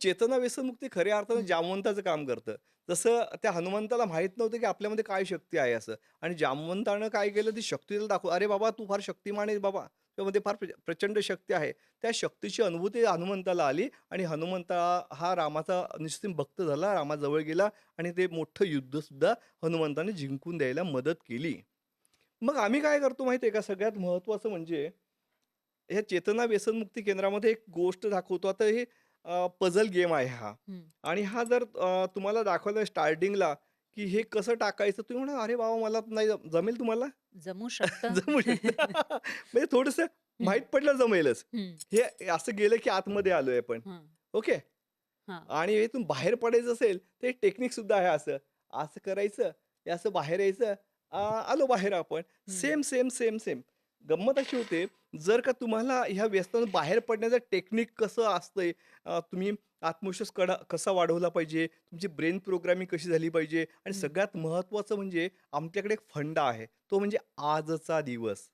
चेतना व्यसनमुक्ती खऱ्या अर्थानं हं. जामवंताचं काम करतं. जसं त्या हनुमंताला माहीत नव्हतं, की आपल्यामध्ये काय शक्ती आहे असं. आणि जामवंतानं काय केलं, ती शक्ती त्याला "अरे बाबा, तू फार शक्तिमान आहेस बाबा. तुझ्यामध्ये फार प्रचंड शक्ती आहे." त्या शक्तीची अनुभूती हनुमंताला आली आणि हनुमंता हा रामाचा निस्सीम भक्त झाला. रामाजवळ गेला आणि ते मोठं युद्धसुद्धा हनुमंताने जिंकून द्यायला मदत केली. मग आम्ही काय करतो माहिती आहे का, सगळ्यात महत्त्वाचं म्हणजे ह्या चेतना व्यसनमुक्ती केंद्रामध्ये एक गोष्ट दाखवतो. आता हे पझल गेम आहे हा. हं. आणि हा जर तुम्हाला दाखवलं स्टार्टिंगला, की हे कसं टाकायचं, तुम्ही म्हणा, "अरे बाबा, मला नाही जमेल तुम्हाला?" जमू शकतं. जमू शकतं. म्हणजे थोडंसं हं, माहीत पडलं जमेलच. हं. हे असं गेलं की आतमध्ये आलोय आपण. हं. ओके. हां. आणि इथून बाहेर पडायचं असेल, ते टेक्निक सुद्धा आहे असं. असं करायचं, हे असं बाहेर यायचं, आलो बाहेर आपण. हं. Same, same, same, same. गंमत अशी होते, जर का तुम्हाला ह्या व्यसनातून बाहेर पडण्याचं टेक्निक कसं असतंय, तुम्ही आत्मविश्वास कसा वाढवला पाहिजे, तुमची ब्रेन प्रोग्रामिंग कशी झाली पाहिजे आणि हं. सगळ्यात महत्त्वाचं म्हणजे आमच्याकडे एक फंडा आहे. तो म्हणजे आजचा दिवस.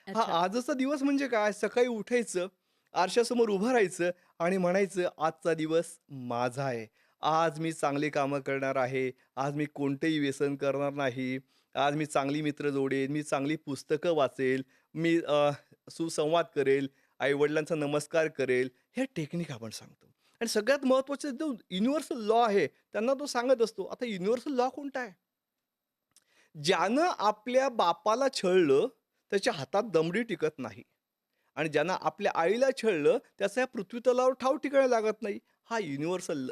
हा अच्छा. आजचा दिवस म्हणजे काय? सकाळी उठायचं, आरशासमोर उभं राहायचं आणि म्हणायचं, "आजचा दिवस माझा आहे. आज मी चांगली कामं करणार आहे. आज मी कोणतेही व्यसन करणार नाही. आज मी चांगली मित्र जोडेन, मी चांगली पुस्तकं वाचेल, मी सुसंवाद करेल, आई-वडिलांचा नमस्कार करेल." हे टेक्निक आपण सांगतो. आणि सगळ्यात महत्त्वाचं जो युनिव्हर्सल लॉ आहे, त्यांना तो सांगत असतो. आता युनिव्हर्सल लॉ कोणता आहे? ज्यानं आपल्या बापाला छळलं, त्याच्या हातात दमडी टिकत नाही. आणि ज्यानं आपल्या आईला छळलं, त्याचा या पृथ्वीतलावर ठाव ठिकाणा लागत नाही. हा युनिव्हर्सल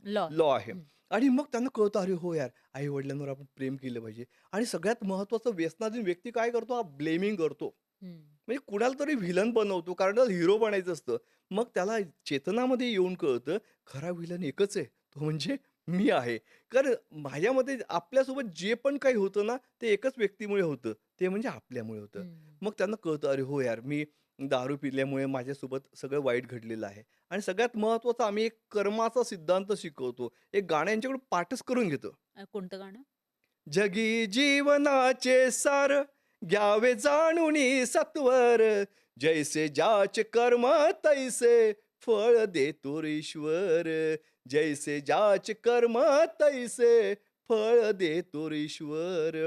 लॉ. लॉ आहे. हं, आणि मग त्यांना कळतं, "अरे हो यार, आई-वडिलांवर आपण प्रेम केलं पाहिजे." आणि सगळ्यात महत्त्वाचं, व्यसनाधीन व्यक्ती काय करतो? हा ब्लेमिंग करतो. हं. म्हणजे कुणाला तरी व्हिलन बनवतो, कारण त्याला हिरो बनायचं असतं. मग त्याला चेतनामध्ये येऊन कळतं, खरा व्हिलन एकच आहे, तो म्हणजे मी आहे. कारण माझ्या मते आपल्यासोबत जे पण काही होतं ना, ते एकच व्यक्तीमुळे होतं, ते म्हणजे आपल्यामुळे होतं. हं. मग त्यांना कळतं, "अरे हो यार, मी दारू पिल्यामुळे माझ्यासोबत सगळं वाईट घडलेलं आहे." आणि सगळ्यात महत्त्वाचं, आम्ही एक कर्माचा सिद्धांत शिकवतो. एक गाणं यांच्याकडून पाठच करून घेतो. कोणतं गाणं? जगी जीवनाचे सार, घ्यावे जाणुनी सत्वर, जैसे ज्याचे कर्म तैसे फळ देतो रे ईश्वर. जैसे ज्याचे कर्म तैसे फळ देतो रे ईश्वर.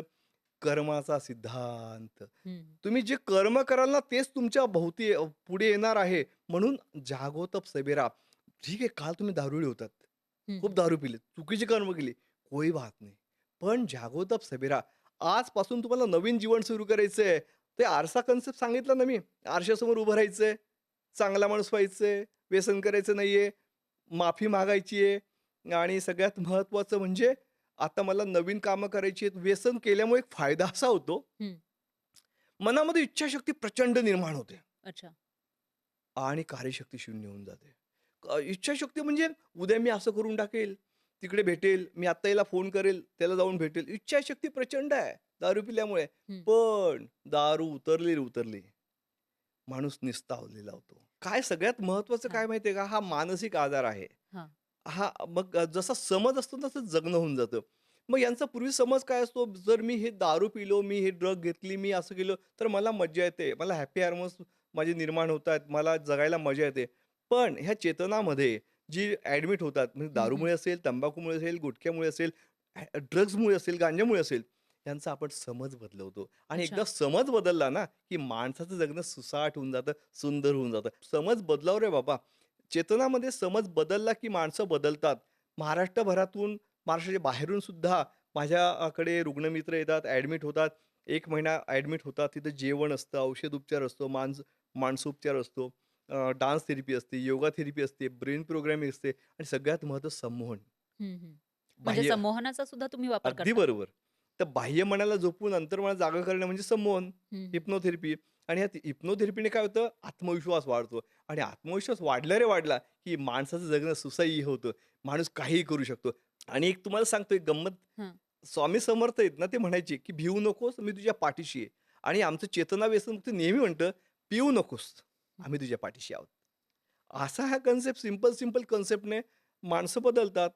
कर्माचा सिद्धांत. हं, तुम्ही जे कर्म कराल ना, तेच तुमच्या भोवती पुढे येणार आहे. म्हणून जागो तब सवेरा. ठीक आहे, काल तुम्ही दारुडे होतात. हं, खूप दारू पिली, चुकीची कर्म केली, कोई बात नहीं. पण जागो तब सवेरा. आजपासून तुम्हाला नवीन जीवन सुरू करायचंय. ते आरसा कन्सेप्ट सांगितला ना मी. आरशासमोर उभं राहायचंय, चांगला माणूस व्हायचंय, व्यसन करायचं नाहीये, माफी मागायची आहे आणि सगळ्यात महत्त्वाचं म्हणजे आता मला नवीन कामं करायची आहेत. व्यसन केल्यामुळे एक फायदा असा होतो, हं. मनामध्ये इच्छाशक्ती प्रचंड निर्माण होते अच्छा. आणि कार्यशक्ती शून्य होऊन जाते. इच्छाशक्ती म्हणजे उद्या मी असं करून टाकेल, तिकडे भेटेल, मी आत्ता याला फोन करेल, त्याला जाऊन भेटेल. इच्छाशक्ती प्रचंड आहे दारू पिल्यामुळे. हं. पण दारू उतरली रे उतरली, माणूस निस्तावलेला होतो. काय सगळ्यात महत्त्वाचं हां, काय माहिती का? हा मानसिक आजार आहे. हां. हां, मग जसा समज असतो तसं जगणं होऊन जातं. मग यांचा पूर्वी समज काय असतो, जर मी हे दारू पिलो, मी हे ड्रग घेतली, मी असं केलं, तर मला मज्जा येते. मला हॅपी हार्मोन्स माझे निर्माण होतात. मला जगायला मजा येते. पण ह्या चेतनामध्ये जी ॲडमिट होतात, म्हणजे हं, हं. दारूमुळे असेल, तंबाखूमुळे असेल, गुटख्यामुळे असेल, ड्रग्जमुळे असेल, गांजामुळे असेल, यांचा आपण समज बदलवतो. आणि एकदा अच्छा. समज बदलला ना, की माणसाचं जगणं सुसाट होऊन जातं, सुंदर होऊन जातं. समज बदलाव रे बाबा. चेतनामध्ये समज बदलला की माणसं बदलतात. महाराष्ट्रभरातून, महाराष्ट्राच्या बाहेरून सुद्धा माझ्याकडे रुग्णमित्र येतात, ॲडमिट होतात. 1 महिना ॲडमिट होतात. तिथं जेवण असतं, औषध उपचार असतो, मानसोपचार असतो, डान्स थेरपी असते, योगा थेरपी असते, ब्रेन प्रोग्रामिंग असते आणि सगळ्यात महत्त्वाचं संमोहन. हं, हं. म्हणजे बाह्य संमोहनाचा सुद्धा तुम्ही वापर अगदी करता? बरोबर. तर बाह्य मनाला झोपवून अंतर्मनाला जागा करणं म्हणजे संमोहन, हं, हं. हिप्नोथेरपी. आणि ह्या हिप्नोथेरपीने काय होतं, आत्मविश्वास वाढतो आणि आत्मविश्वास वाढला रे वाढला, की माणसाचं जगणं सुसह्य होतं. माणूस काहीही करू शकतो. आणि एक तुम्हाला सांगतो, एक गंमत. हं. स्वामी समर्थ आहेत ना, ते म्हणायचे, की "भिवू नकोस, मी तुझ्या पाठीशी आहे." आणि आमचं चेतना व्यसनमुक्ती नेहमी म्हणतं, "पिऊ नकोस, आम्ही तुझ्या पाठीशी आहोत." असा हा कन्सेप्ट, सिंपल कन्सेप्टने माणसं बदलतात.